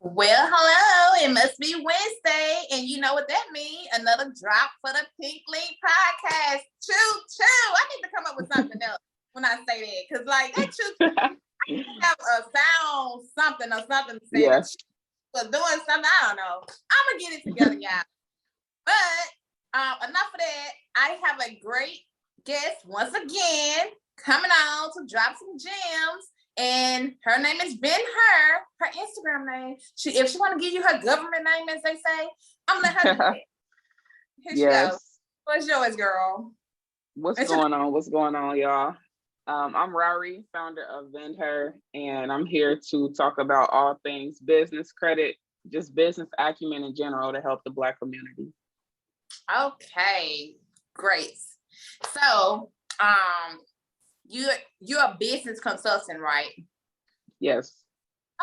Well, hello. It must be Wednesday, and you know what that means. Another drop for the Pink Link podcast. Choo choo. I need to come up with something else when I say that, because like that choo choo, I have a sound something or something to say. Yes. For doing something, I don't know. I'm gonna get it together, y'all. But enough of that. I have a great guest once again coming on to drop some gems. And her name is Ben Her Instagram name. If she want to give you her government name, as they say, I'm gonna let her do that. Here she goes. What's yours, girl? What's going on, y'all? I'm Rari, founder of Ben Her, and I'm here to talk about all things business, credit, just business acumen in general to help the Black community. Okay, great. So, you're a business consultant, right? Yes.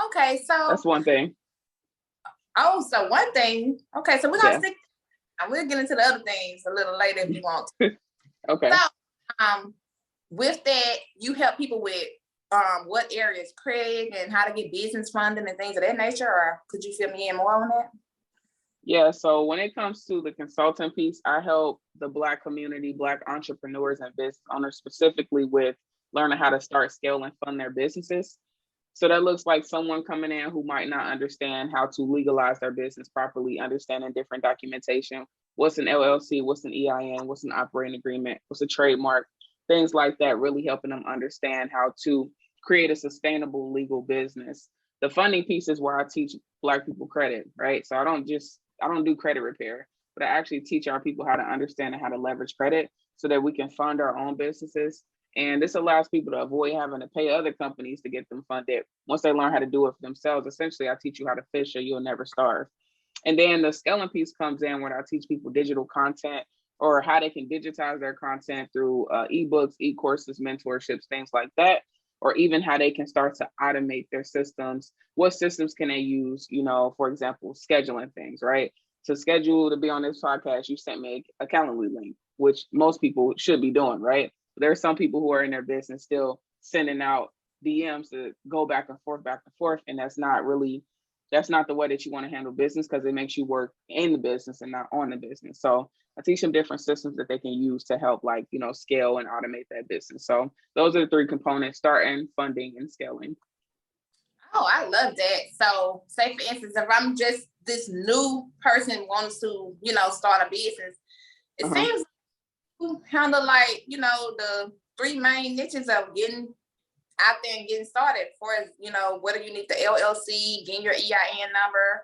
Okay, so that's one thing. Oh, so one thing. Okay, so we're gonna stick. We'll get into the other things a little later if you want to. Okay. So, with that, you help people with what areas, credit, and how to get business funding and things of that nature. Or could you fill me in more on that? Yeah, so when it comes to the consulting piece, I help the Black community, Black entrepreneurs and business owners specifically with learning how to start, scale, and fund their businesses. So that looks like someone coming in who might not understand how to legalize their business properly, understanding different documentation. What's an LLC? What's an EIN? What's an operating agreement? What's a trademark? Things like that, really helping them understand how to create a sustainable legal business. The funding piece is where I teach Black people credit, right? So I don't do credit repair, but I actually teach our people how to understand and how to leverage credit so that we can fund our own businesses. And this allows people to avoid having to pay other companies to get them funded. Once they learn how to do it for themselves, essentially, I teach you how to fish or you'll never starve. And then the scaling piece comes in when I teach people digital content or how they can digitize their content through ebooks, e-courses, mentorships, things like that, or even how they can start to automate their systems. What systems can they use? For example, scheduling things, right? To schedule to be on this podcast, you sent me a Calendly link, which most people should be doing, right? There are some people who are in their business still sending out DMs to go back and forth. And that's not the way that you want to handle business, because it makes you work in the business and not on the business. So I teach them different systems that they can use to help scale and automate that business. So those are the three components: starting, funding, and scaling. Oh, I love that. So say for instance, if I'm just this new person wants to, start a business, it seems you handle the three main niches of getting out there and getting started. For as whether you need the LLC, getting your EIN number,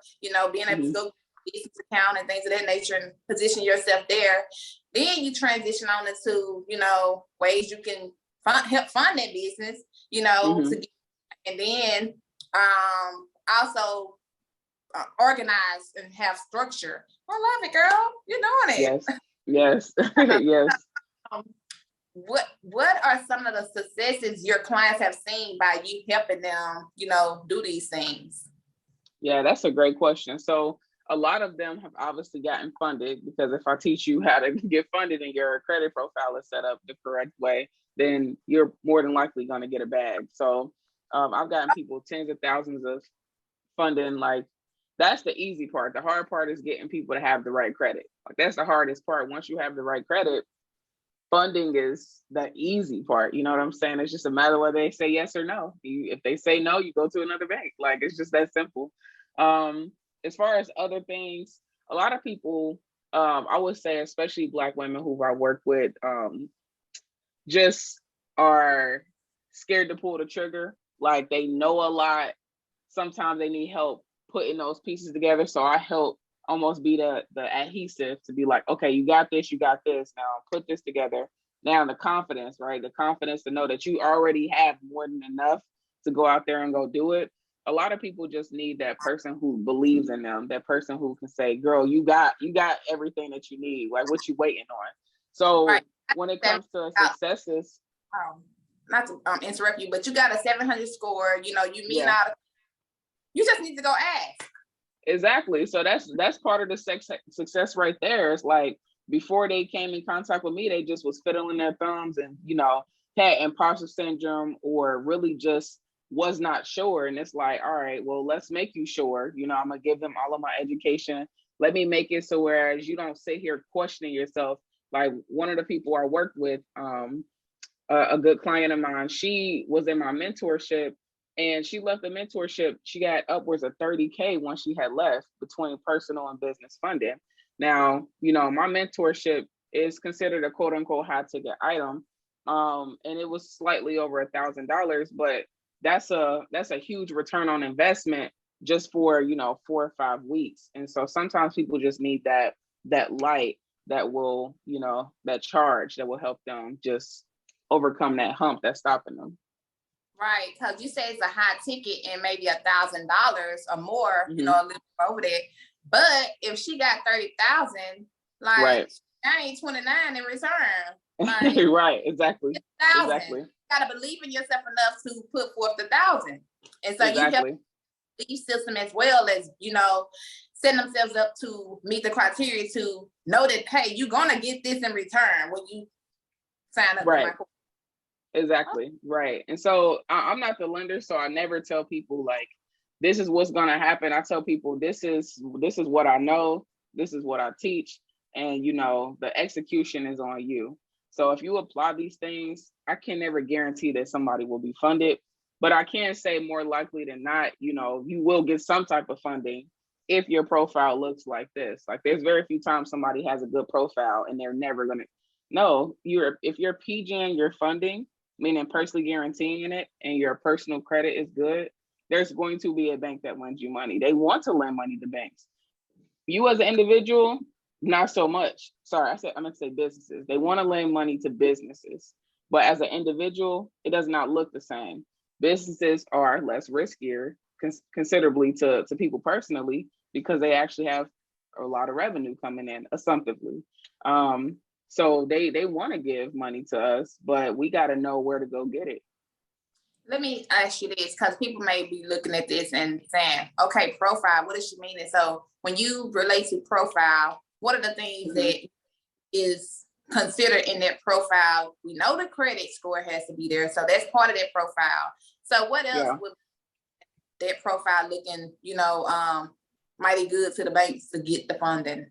being able to go to business account and things of that nature and position yourself there. Then you transition on into ways you can help fund that business, and then also organize and have structure. I love it, girl. You're doing it. Yes. Yes. What are some of the successes your clients have seen by you helping them, do these things? Yeah, that's a great question. So a lot of them have obviously gotten funded, because if I teach you how to get funded and your credit profile is set up the correct way, then you're more than likely going to get a bag. So I've gotten people tens of thousands of funding. Like, that's the easy part. The hard part is getting people to have the right credit. Like, that's the hardest part. Once you have the right credit, funding is the easy part. You know what I'm saying? It's just a matter of whether they say yes or no. If they say no, you go to another bank. Like, it's just that simple. As far as other things, a lot of people, I would say, especially Black women who I work with, just are scared to pull the trigger. Like, they know a lot. Sometimes they need help putting those pieces together. So I help almost be the adhesive to be like, okay, you got this, now put this together. Now the confidence, right? The confidence to know that you already have more than enough to go out there and go do it. A lot of people just need that person who believes in them, that person who can say, girl, you got everything that you need. Like, what you waiting on? So when it comes to successes, not to interrupt you, but you got a 700 score, you meet out. You just need to go ask. Exactly. So that's part of the success right there. It's like, before they came in contact with me, they just was fiddling their thumbs and, had imposter syndrome, or really just was not sure. And it's like, all right, well, let's make you sure. You know, I'm gonna give them all of my education. Let me make it so whereas you don't sit here questioning yourself. Like one of the people I worked with, a good client of mine, she was in my mentorship and she left the mentorship. She got upwards of 30K once she had left between personal and business funding. Now, you know, my mentorship is considered a quote unquote high ticket item. And it was slightly over $1,000, but that's a huge return on investment just for, you know, 4 or 5 weeks. And so sometimes people just need that light that will, you know, that charge that will help them just overcome that hump that's stopping them. Right, because you say it's a high ticket and maybe $1,000 or more, you know, a little over that. But if she got 30,000, like Right. that ain't 29 in return. Like, right, exactly. You gotta believe in yourself enough to put forth 1,000. And so you have belief system as well as, you know, setting themselves up to meet the criteria to know that, hey, you're gonna get this in return when you sign up for my course. Exactly. Right. And so I'm not the lender, so I never tell people like, this is what's going to happen. I tell people, this is what I know. This is what I teach. And, you know, the execution is on you. So if you apply these things, I can never guarantee that somebody will be funded, but I can say more likely than not, you know, you will get some type of funding if your profile looks like this. Like there's very few times somebody has a good profile and they're never going to. No, if you're PGing your funding, meaning personally guaranteeing it, and your personal credit is good, there's going to be a bank that lends you money. They want to lend money to banks. You as an individual, not so much. Sorry, I meant to say businesses. They want to lend money to businesses. But as an individual, it does not look the same. Businesses are less riskier considerably to people personally because they actually have a lot of revenue coming in assumptively. So they want to give money to us, but we got to know where to go get it. Let me ask you this, because people may be looking at this and saying, okay, profile, what does she mean? And so when you relate to profile, what are the things that is considered in that profile? We know the credit score has to be there. So that's part of that profile. So what else would that profile looking, you know, mighty good to the banks to get the funding?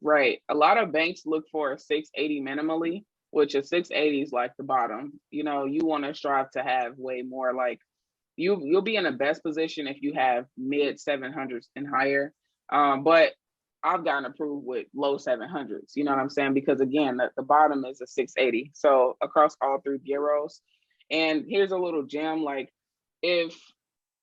Right. A lot of banks look for a 680 minimally, which a 680 is like the bottom. You know, you want to strive to have way more. Like you'll be in the best position if you have mid 700s and higher. But I've gotten approved with low 700s. You know what I'm saying? Because again, the bottom is a 680. So across all three bureaus. And here's a little gem. Like if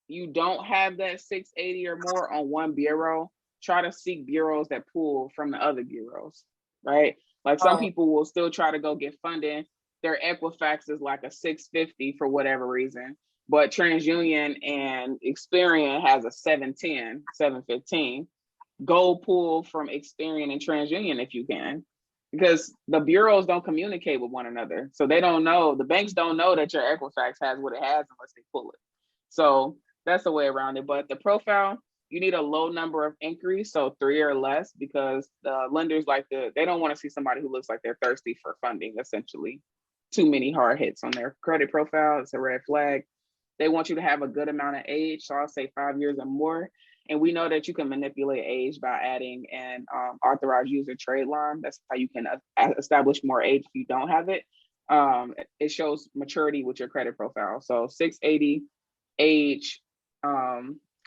you don't have that 680 or more on one bureau, try to seek bureaus that pull from the other bureaus, right? Like some people will still try to go get funding. Their Equifax is like a 650 for whatever reason, but TransUnion and Experian has a 710, 715. Go pull from Experian and TransUnion if you can, because the bureaus don't communicate with one another. So they don't know, the banks don't know that your Equifax has what it has unless they pull it. So that's the way around it. But the profile, you need a low number of inquiries, so 3 or less, because the lenders they don't want to see somebody who looks like they're thirsty for funding, essentially. Too many hard hits on their credit profile, it's a red flag. They want you to have a good amount of age, so I'll say 5 years or more. And we know that you can manipulate age by adding an authorized user trade line. That's how you can establish more age if you don't have it. It shows maturity with your credit profile. So 680 age,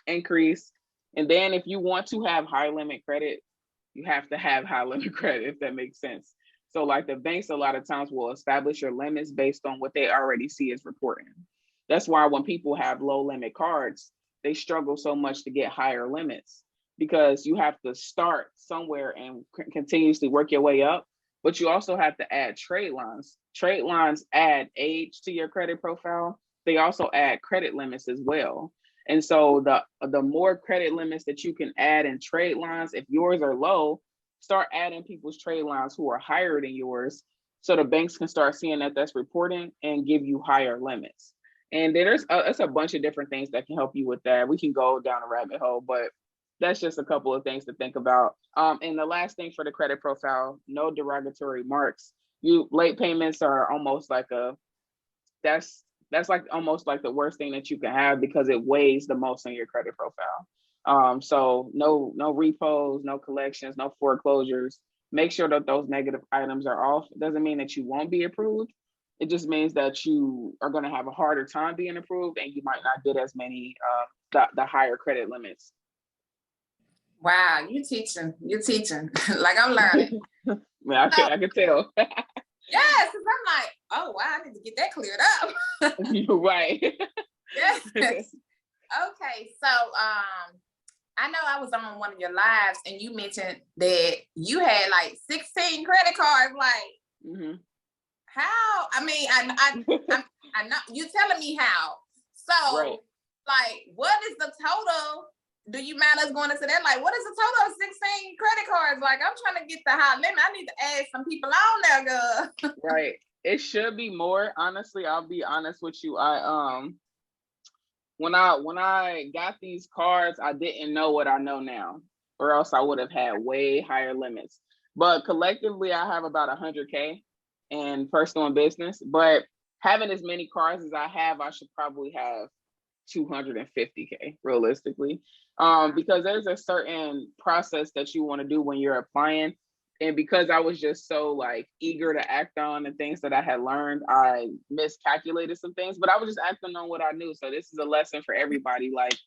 increase. And then if you want to have high limit credit, you have to have high limit credit, if that makes sense. So like the banks a lot of times will establish your limits based on what they already see as reporting. That's why when people have low limit cards, they struggle so much to get higher limits, because you have to start somewhere and continuously work your way up. But you also have to add trade lines. Trade lines add age to your credit profile. They also add credit limits as well. And so the more credit limits that you can add in trade lines, if yours are low, start adding people's trade lines who are higher than yours, so the banks can start seeing that that's reporting and give you higher limits. And then there's a bunch of different things that can help you with that. We can go down a rabbit hole, but that's just a couple of things to think about. And the last thing for the credit profile, no derogatory marks. Late payments are almost like that's That's like almost like the worst thing that you can have because it weighs the most on your credit profile. So no repos, no collections, no foreclosures. Make sure that those negative items are off. It doesn't mean that you won't be approved. It just means that you are going to have a harder time being approved, and you might not get as many the higher credit limits. Wow, you teaching. Like I'm learning. I can tell. Yes, because I'm like, oh wow, I need to get that cleared up. Right. Yes. Okay, so I know I was on one of your lives and you mentioned that you had like 16 credit cards. Like, how? I mean, I know you telling me how. So, right. like, what is the total? Do you mind us going into that? Like, what is the total of 16 credit cards? Like, I'm trying to get the high limit. I need to add some people on there, girl. Right. It should be more. Honestly, I'll be honest with you. When I got these cards, I didn't know what I know now, or else I would have had way higher limits. But collectively, I have about 100K in personal and business. But having as many cards as I have, I should probably have 250K realistically, because there's a certain process that you want to do when you're applying. And because I was just so like eager to act on the things that I had learned, I miscalculated some things, but I was just acting on what I knew. So this is a lesson for everybody. Like,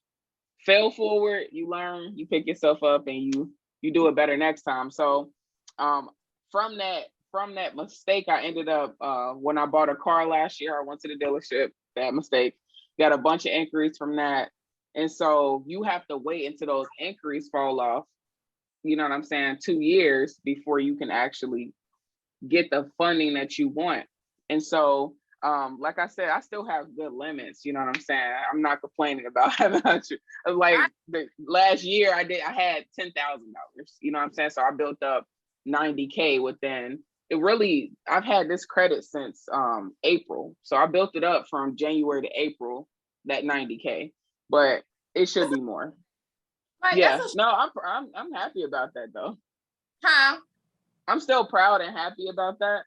fail forward, you learn, you pick yourself up, and you do it better next time. So from that mistake, I ended up when I bought a car last year, I went to the dealership. Bad mistake. Got a bunch of inquiries from that. And so you have to wait until those inquiries fall off, you know what I'm saying, 2 years before you can actually get the funding that you want. And so, like I said, I still have good limits, you know what I'm saying? I'm not complaining about having like the last year I had $10,000, you know what I'm saying? So I built up 90K within I've had this credit since April. So I built it up from January to April, that 90K, but it should be more. Like, Yeah, no, I'm happy about that though. Huh? I'm still proud and happy about that.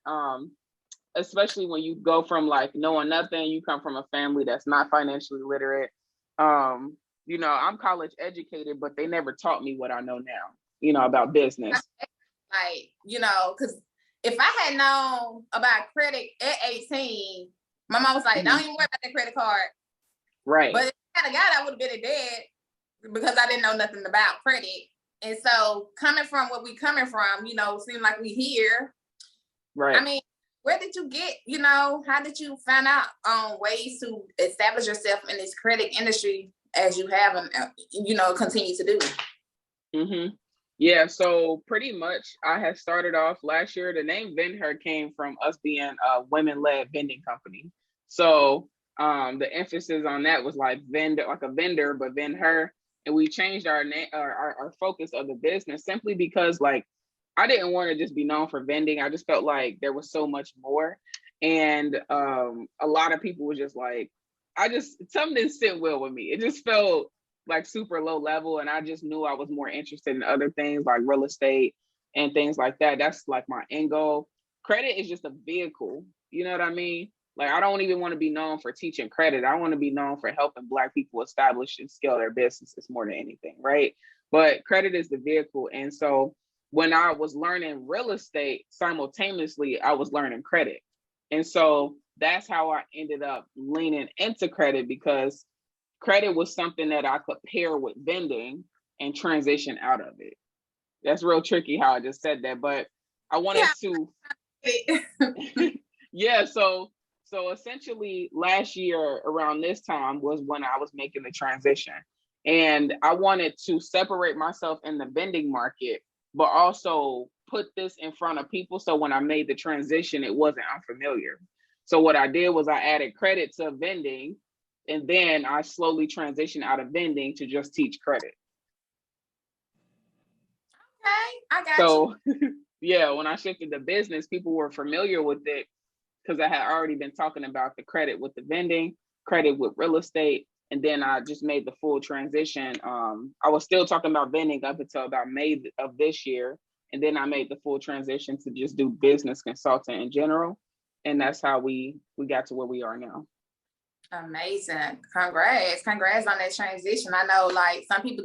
Especially when you go from like knowing nothing, you come from a family that's not financially literate. You know, I'm college educated, but they never taught me what I know now, you know, about business. Like, you know, because if I had known about credit at 18, my mom was like, don't even worry about that credit card. Right. But if I had got, I would have been a dad because I didn't know nothing about credit. And so coming from what we coming from, you know, seem like we here. Right. I mean, where did you get, you know, how did you find out ways to establish yourself in this credit industry as you have and, you know, continue to do? Yeah, so pretty much I had started off last year. The name VendHer came from us being a women-led vending company. So the emphasis on that was like vendor, like a vendor, but VendHer. And we changed our name, our focus of the business simply because like I didn't want to just be known for vending. I just felt like there was so much more. And a lot of people were just like, something didn't sit well with me. It just felt like super low level. And I just knew I was more interested in other things like real estate and things like that. That's like my end goal. Credit is just a vehicle. You know what I mean? Like, I don't even want to be known for teaching credit. I want to be known for helping Black people establish and scale their businesses more than anything, right? But credit is the vehicle. And so when I was learning real estate, simultaneously, I was learning credit. And so that's how I ended up leaning into credit, because credit was something that I could pair with vending and transition out of it. That's real tricky how I just said that, but I wanted to. Yeah, so essentially last year around this time was when I was making the transition. And I wanted to separate myself in the vending market, but also put this in front of people. So when I made the transition, it wasn't unfamiliar. So what I did was I added credit to vending, and then I slowly transitioned out of vending to just teach credit. Okay, I got you. Yeah, when I shifted to business, people were familiar with it because I had already been talking about the credit with the vending, credit with real estate, and then I just made the full transition. I was still talking about vending up until about May of this year, and then I made the full transition to just do business consulting in general, and that's how we got to where we are now. Amazing. Congrats on that transition. I know like some people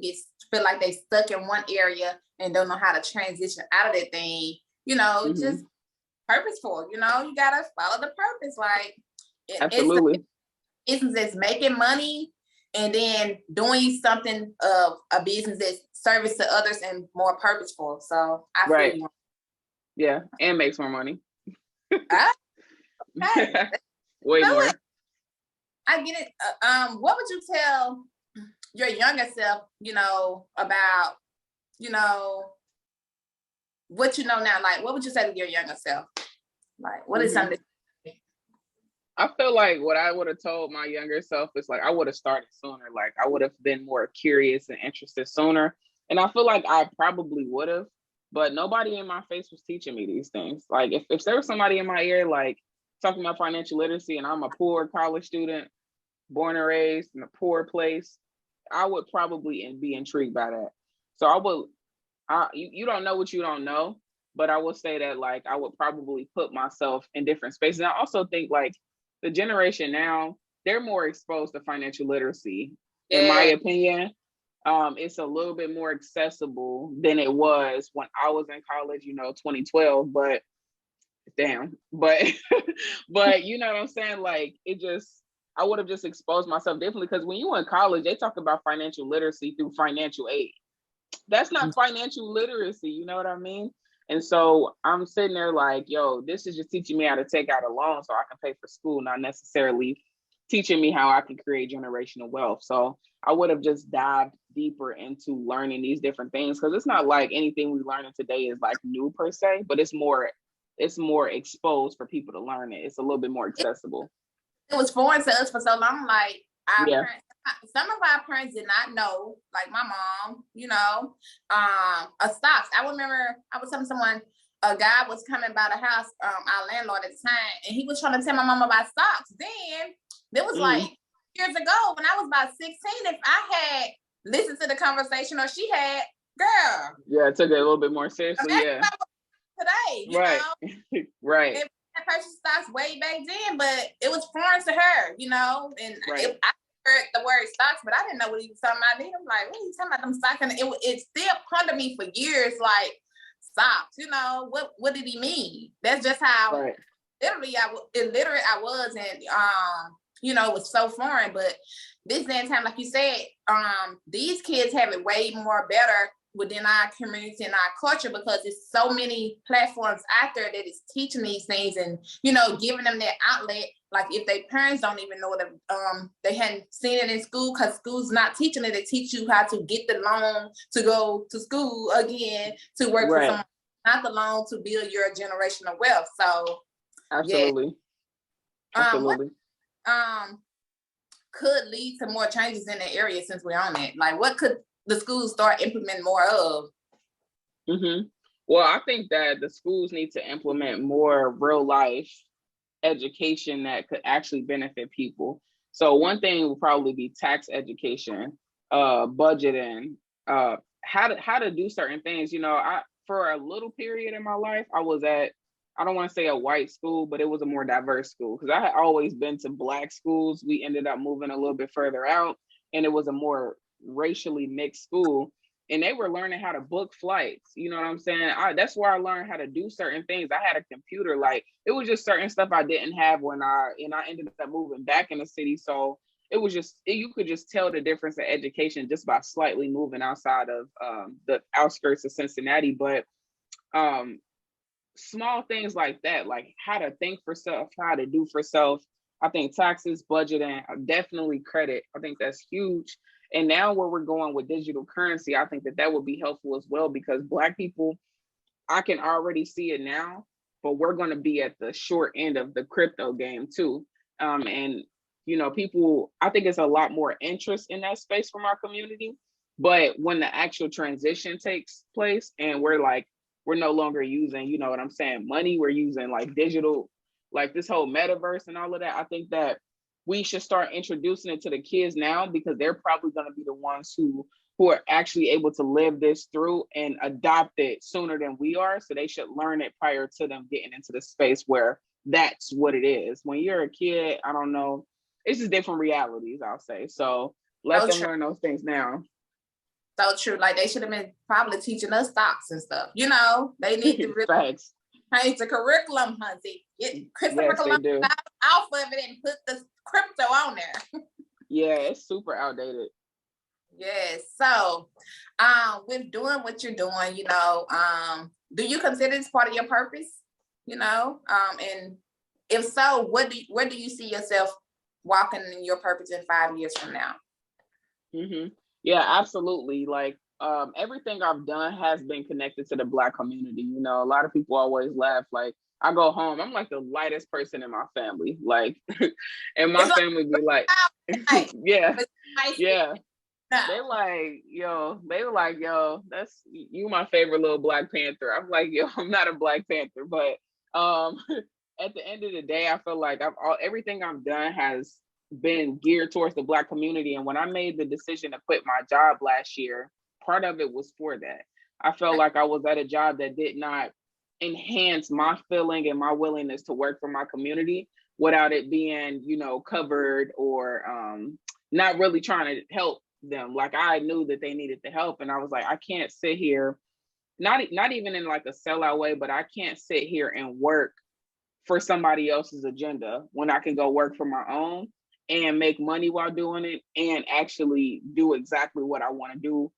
feel like they stuck in one area and don't know how to transition out of that thing. Just purposeful. You gotta follow the purpose. Like Absolutely. it's making money and then doing something of a business that's service to others and more purposeful. So I feel you. Yeah, and makes more money. Hey, way more. I get it. What would you tell your younger self, about, what you know now? Like, what would you say to your younger self? Like, what is something? I feel like what I would have told my younger self is like, I would have started sooner. Like, I would have been more curious and interested sooner. And I feel like I probably would have, but nobody in my face was teaching me these things. Like, if there was somebody in my ear, like, talking about financial literacy, and I'm a poor college student, born and raised in a poor place, I would probably be intrigued by that. So you don't know what you don't know, but I will say that like I would probably put myself in different spaces. And I also think like the generation now, they're more exposed to financial literacy. In my opinion, it's a little bit more accessible than it was when I was in college, 2012, but damn, but you know what I'm saying? Like I would have just exposed myself differently, because when you were in college, they talk about financial literacy through financial aid. That's not financial literacy, you know what I mean? And so I'm sitting there like, yo, this is just teaching me how to take out a loan so I can pay for school, not necessarily teaching me how I can create generational wealth. So I would have just dived deeper into learning these different things, because it's not like anything we learning today is like new per se, but it's more exposed for people to learn it. It's a little bit more accessible. It was foreign to us for so long. Like some of our parents did not know, like my mom, stocks. I remember I was telling someone, a guy was coming by the house, our landlord at the time, and he was trying to tell my mom about stocks. Then there was like years ago when I was about 16, if I had listened to the conversation or she had, girl. Yeah, I took it a little bit more seriously. Yeah. Today, you know. Right. I purchased stocks way back then, but it was foreign to her, and I heard the word stocks, but I didn't know what he was talking about. Then I'm like, what are you talking about them stocks? And it still pondered me for years, like stocks, what did he mean? That's just how illiterate I was, and it was so foreign. But this day and time, like you said, these kids have it way more better within our community and our culture, because there's so many platforms out there that is teaching these things and giving them that outlet. Like if their parents don't even know that they hadn't seen it in school, because school's not teaching it. They teach you how to get the loan to go to school again, to work for someone, not the loan to build your generational wealth. So absolutely. What could lead to more changes in the area since we're on it? Like what could the schools start implementing more of? Well, I think that the schools need to implement more real life education that could actually benefit people. So one thing will probably be tax education, budgeting, how to do certain things. For a little period in my life, I was at, I don't want to say a white school, but it was a more diverse school, because I had always been to Black schools. We ended up moving a little bit further out, and it was a more racially mixed school, and they were learning how to book flights. You know what I'm saying? That's where I learned how to do certain things. I had a computer. Like it was just certain stuff I didn't have when I ended up moving back in the city. So it was you could just tell the difference in education just by slightly moving outside of the outskirts of Cincinnati. But small things like that, like how to think for self, how to do for self. I think taxes, budgeting, definitely credit. I think that's huge. And now where we're going with digital currency, I think that would be helpful as well, because Black people, I can already see it now, but we're going to be at the short end of the crypto game too. And, people, I think it's a lot more interest in that space from our community. But when the actual transition takes place and we're no longer using, you know what I'm saying, money, we're using like digital, like this whole metaverse and all of that, I think that we should start introducing it to the kids now, because they're probably going to be the ones who are actually able to live this through and adopt it sooner than we are. So they should learn it prior to them getting into the space where that's what it is. When you're a kid, I don't know, it's just different realities, I'll say. So let So them true. learn those things now. So true. Like they should have been probably teaching us stocks and stuff. You know, they need to really Facts. change the curriculum, Hunty. Get Christopher Yes, they Columbus do. out of it and put the crypto on there. Yeah, it's super outdated. Yes. So, with doing what you're doing, you know, do you consider this part of your purpose? You know, and if so, where do you see yourself walking in your purpose in 5 years from now? Yeah, absolutely. Like everything I've done has been connected to the Black community. You know, a lot of people always laugh. Like I go home, I'm like the lightest person in my family. Like, and my It's family be like, like, yeah, like, yeah. no. They were like, yo, that's you my favorite little Black Panther. I'm like, yo, I'm not a Black Panther, but at the end of the day, I feel like everything I've done has been geared towards the Black community. And when I made the decision to quit my job last year, part of it was for that. I felt like I was at a job that did not enhance my feeling and my willingness to work for my community without it being, you know, covered or not really trying to help them. Like I knew that they needed the help, and I was like, I can't sit here, not even in like a sellout way, but I can't sit here and work for somebody else's agenda when I can go work for my own and make money while doing it and actually do exactly what I want to do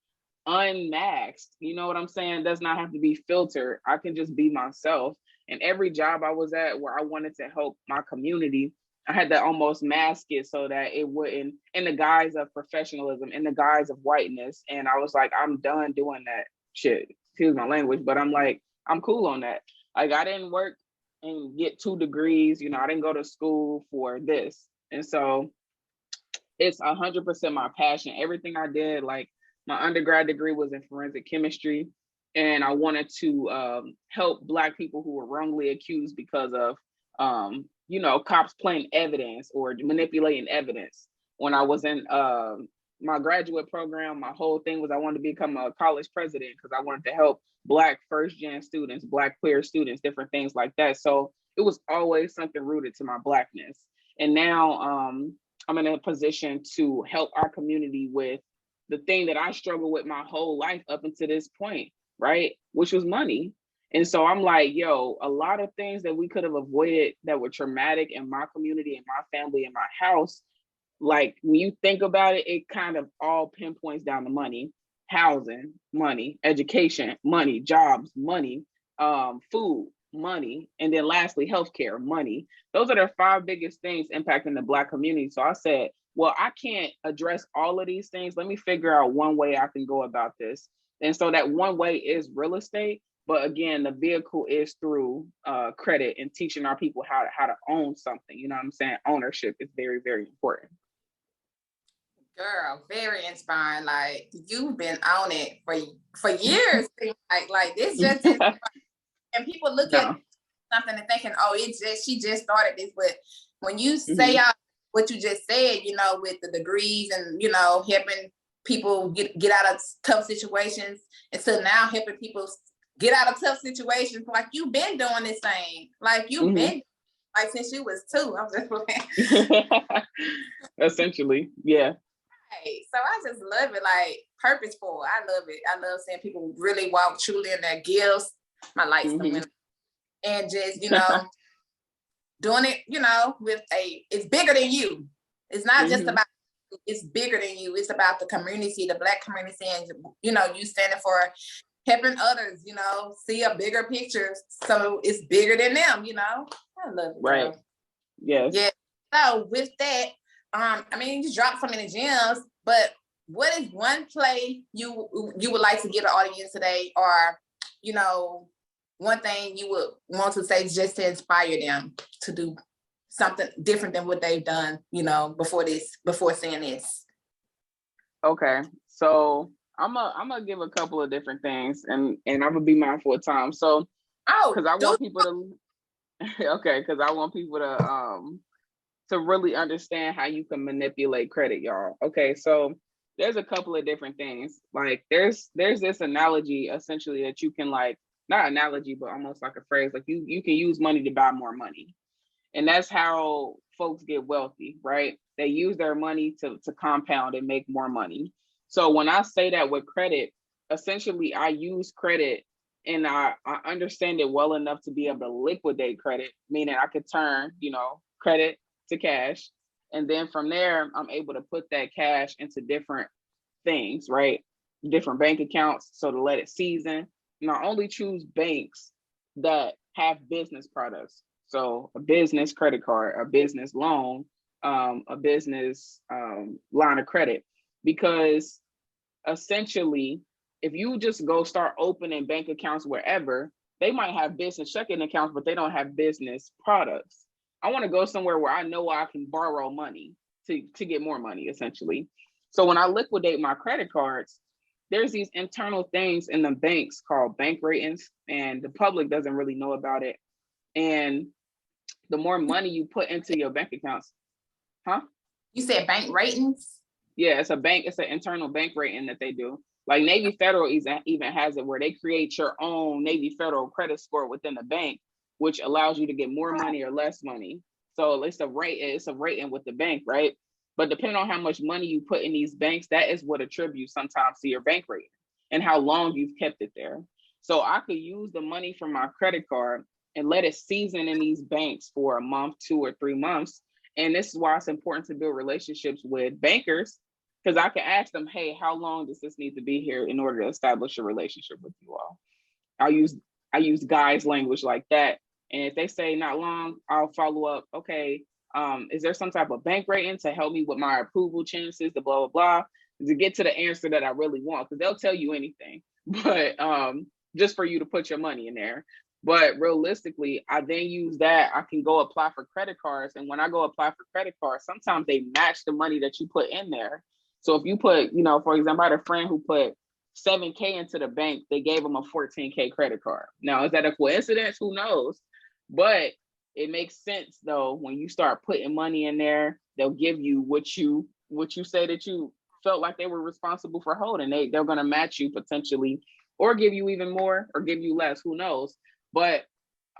unmasked. You know what I'm saying? It does not have to be filtered. I can just be myself. And every job I was at where I wanted to help my community, I had to almost mask it so that it wouldn't, in the guise of professionalism, in the guise of whiteness. And I was like, I'm done doing that shit. Excuse my language, but I'm like, I'm cool on that. Like I didn't work and get 2 degrees. You know, I didn't go to school for this. And so it's 100% my passion. Everything I did, like my undergrad degree was in forensic chemistry, and I wanted to help Black people who were wrongly accused because of, you know, cops playing evidence or manipulating evidence. When I was in my graduate program, my whole thing was I wanted to become a college president because I wanted to help Black first-gen students, Black queer students, different things like that. So it was always something rooted to my Blackness. And now I'm in a position to help our community with the thing that I struggled with my whole life up until this point, right? Which was money. And so I'm like, yo, a lot of things that we could have avoided that were traumatic in my community, in my family, in my house, like when you think about it, it kind of all pinpoints down to money, housing, money, education, money, jobs, money, food, money, and then lastly, healthcare, money. Those are the 5 biggest things impacting the Black community. So I said, well, I can't address all of these things. Let me figure out one way I can go about this. And so that one way is real estate. But again, the vehicle is through credit and teaching our people how to own something. You know what I'm saying? Ownership is very, very important. Girl, very inspiring. Like you've been on it for years. Like this just is, and people look at No. something and thinking, oh, she just started this. But when you say Mhm. what you just said, you know, with the degrees and you know helping people get out of tough situations, and so now helping people get out of tough situations, like you've been doing this thing, like you've been like since you was 2. I'm just Essentially, yeah. so I just love it, like purposeful. I love it. I love seeing people really walk truly in their gifts. My lights and just, you know, doing it, you know, it's bigger than you. It's not just about, it's bigger than you. It's about the community, the Black community, and, you know, you standing for helping others, you know, see a bigger picture. So it's bigger than them, you know. I love it. Right. Girl. Yes. Yeah. So with that, I mean, you dropped so many gems, but what is one play you would like to give the audience today, or, you know, one thing you would want to say just to inspire them to do something different than what they've done, you know, before seeing this? Okay. So I'm gonna give a couple of different things, and I'm gonna be mindful of time. So, because I want people to, okay, because I want people to really understand how you can manipulate credit, y'all. Okay, so there's a couple of different things. Like there's this analogy essentially that you can, like, not analogy, but almost like a phrase, like you can use money to buy more money. And that's how folks get wealthy, right? They use their money to compound and make more money. So when I say that with credit, essentially I use credit and I understand it well enough to be able to liquidate credit, meaning I could turn, credit to cash. And then from there, I'm able to put that cash into different things, right? Different bank accounts. So to let it season, and I only choose banks that have business products. So a business credit card, a business loan, a business line of credit, because essentially, if you just go start opening bank accounts wherever, they might have business checking accounts, but they don't have business products. I want to go somewhere where I know I can borrow money to get more money, essentially. So when I liquidate my credit cards, there's these internal things in the banks called bank ratings, and the public doesn't really know about it. And the more money you put into your bank accounts, huh? You said bank ratings? Yeah, it's an internal bank rating that they do. Like Navy Federal even has it where they create your own Navy Federal credit score within the bank, which allows you to get more money or less money. So it's a rating with the bank, right? But depending on how much money you put in these banks, that is what attributes sometimes to your bank rating and how long you've kept it there. So I could use the money from my credit card and let it season in these banks for a month, 2 or 3 months. And this is why it's important to build relationships with bankers, because I can ask them, hey, how long does this need to be here in order to establish a relationship with you all? I use guys language like that. And if they say not long, I'll follow up. Okay, is there some type of bank rating to help me with my approval chances, the blah, blah, blah, to get to the answer that I really want? Because they'll tell you anything, but just for you to put your money in there. But realistically, I then use that. I can go apply for credit cards. And when I go apply for credit cards, sometimes they match the money that you put in there. So if you put, for example, I had a friend who put $7K into the bank, they gave him a $14K credit card. Now, is that a coincidence? Who knows? But it makes sense though, when you start putting money in there, they'll give you what you say that you felt like they were responsible for holding. They're going to match you potentially, or give you even more, or give you less. Who knows? But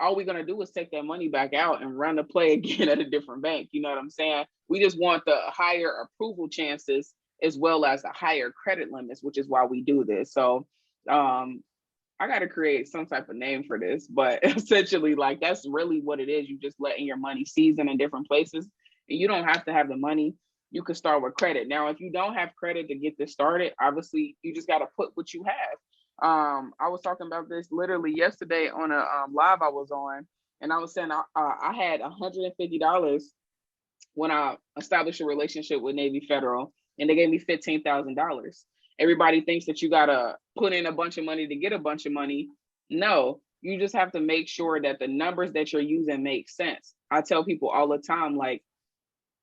all we're going to do is take that money back out and run the play again at a different bank. You know what I'm saying? We just want the higher approval chances as well as the higher credit limits, which is why we do this. So I got to create some type of name for this, but essentially, like, that's really what it is. You just letting your money season in different places, and you don't have to have the money. You can start with credit. Now, if you don't have credit to get this started, obviously you just got to put what you have. I was talking about this literally yesterday on a live I was on, and I was saying I had $150 when I established a relationship with Navy Federal, and they gave me $15,000. Everybody thinks that you gotta put in a bunch of money to get a bunch of money. No, you just have to make sure that the numbers that you're using make sense. I tell people all the time, like,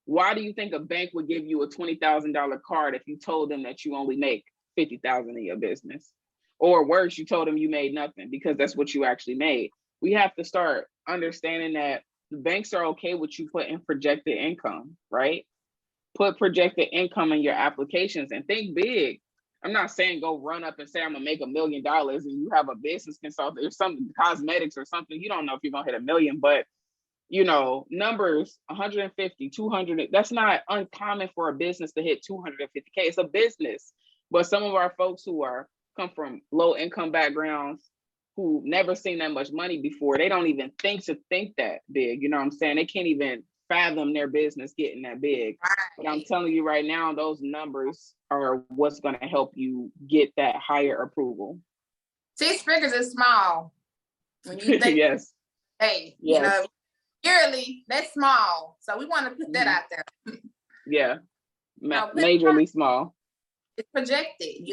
why do you think a bank would give you a $20,000 card if you told them that you only make $50,000 in your business? Or worse, you told them you made nothing, because that's what you actually made. We have to start understanding that the banks are okay with you putting projected income, right? Put projected income in your applications and think big. I'm not saying go run up and say I'm gonna make $1 million and you have a business consultant or some cosmetics or something. You don't know if you're gonna hit 1 million, but numbers 150, 200, that's not uncommon for a business to hit 250K. It's a business. But some of our folks who come from low income backgrounds, who never seen that much money before, they don't even think that big. You know what I'm saying? They can't even fathom their business getting that big. Right. But I'm telling you right now, those numbers are what's going to help you get that higher approval. 6 figures is small. When you think, yes. Hey, yes. Yearly, that's small. So we want to put that out there. Yeah. Majorly small. It's projected,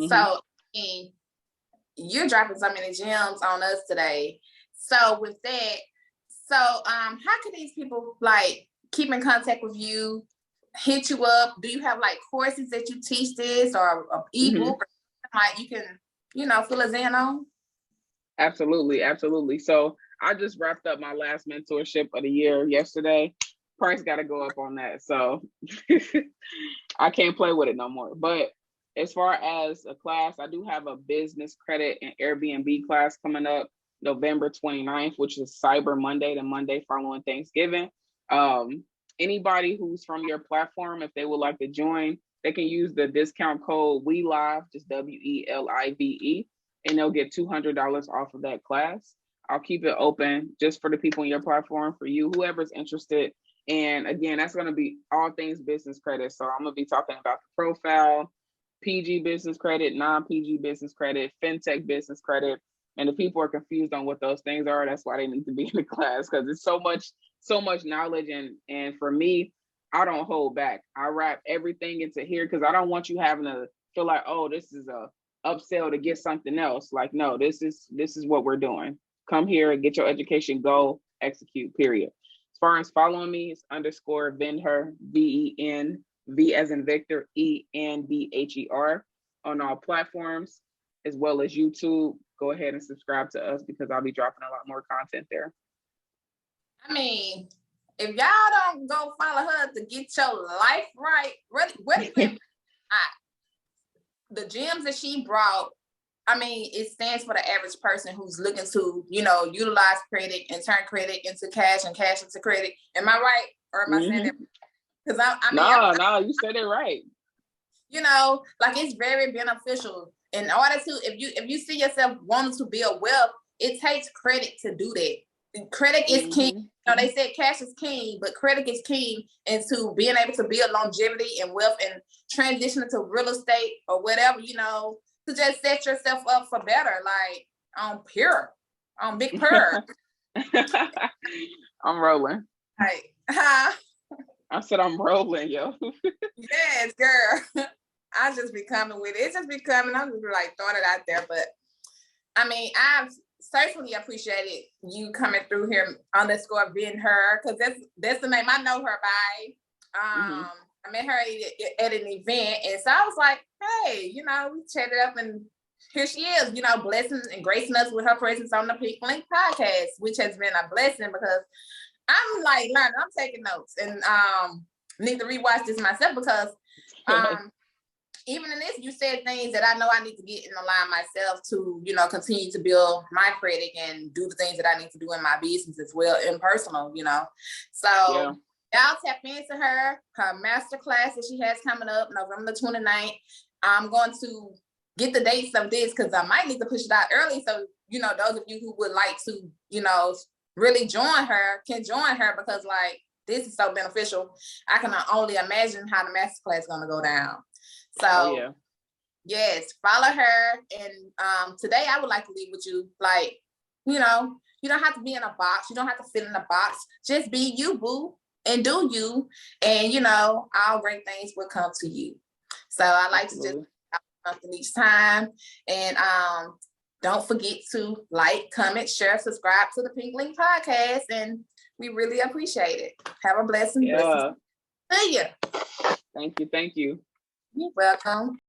So, I mean, you're dropping so many gems on us today. So with that, how can these people like keep in contact with you, hit you up? Do you have like courses that you teach this, or an ebook or like you can, fill us in on? Absolutely. So I just wrapped up my last mentorship of the year yesterday. Price got to go up on that. So I can't play with it no more. But as far as a class, I do have a business credit and Airbnb class coming up November 29th, which is Cyber Monday, the Monday following Thanksgiving. Anybody who's from your platform, if they would like to join, they can use the discount code WELIVE, just WELIVE, and they'll get $200 off of that class. I'll keep it open just for the people in your platform, for you, whoever's interested. And again, that's going to be all things business credit. So I'm going to be talking about the profile, PG business credit, non-PG business credit, fintech business credit. And if people are confused on what those things are, that's why they need to be in the class, because it's so much knowledge. And for me, I don't hold back. I wrap everything into here because I don't want you having to feel like, oh, this is a upsell to get something else. Like, no, this is what we're doing. Come here and get your education, go execute, period. As far as following me, it's _Venher, VEN, V as in Victor, ENDHER on all platforms, as well as YouTube. Go ahead and subscribe to us because I'll be dropping a lot more content there. I mean, if y'all don't go follow her to get your life right, what even the gems that she brought, I mean, it stands for the average person who's looking to, utilize credit and turn credit into cash and cash into credit. Am I right? Or am I saying that? Because No, you said it right. Like it's very beneficial. In order to, if you see yourself wanting to build wealth, it takes credit to do that. Credit is king. They said cash is king, but credit is king into being able to build longevity and wealth and transition into real estate or whatever, to just set yourself up for better, like on Big Purr. I'm rolling. Like, I said I'm rolling, yo. Yes, girl. I just be coming with it. It's just be coming. I'm just like throwing it out there. But I mean, I've certainly appreciated you coming through here _Venher, because that's the name I know her by. I met her at an event, and so I was like, hey, we chatted up, and here she is, blessing and gracing us with her presence on the Pink Link podcast, which has been a blessing because I'm like learning, I'm taking notes, and need to rewatch this myself because even in this, you said things that I know I need to get in the line myself to, continue to build my credit and do the things that I need to do in my business as well, in personal, So y'all tap into her masterclass that she has coming up November 29th. I'm going to get the dates of this because I might need to push it out early. So, those of you who would like to, really join her can join her because like, this is so beneficial. I can only imagine how the masterclass is going to go down. So, yes, follow her. And today I would like to leave with you, like, you don't have to be in a box. You don't have to fit in a box. Just be you, boo, and do you. And, all great things will come to you. So I like to just something each time. And don't forget to like, comment, share, subscribe to the Pink Link podcast. And we really appreciate it. Have a blessing. Yeah. See you. Thank you. You're welcome.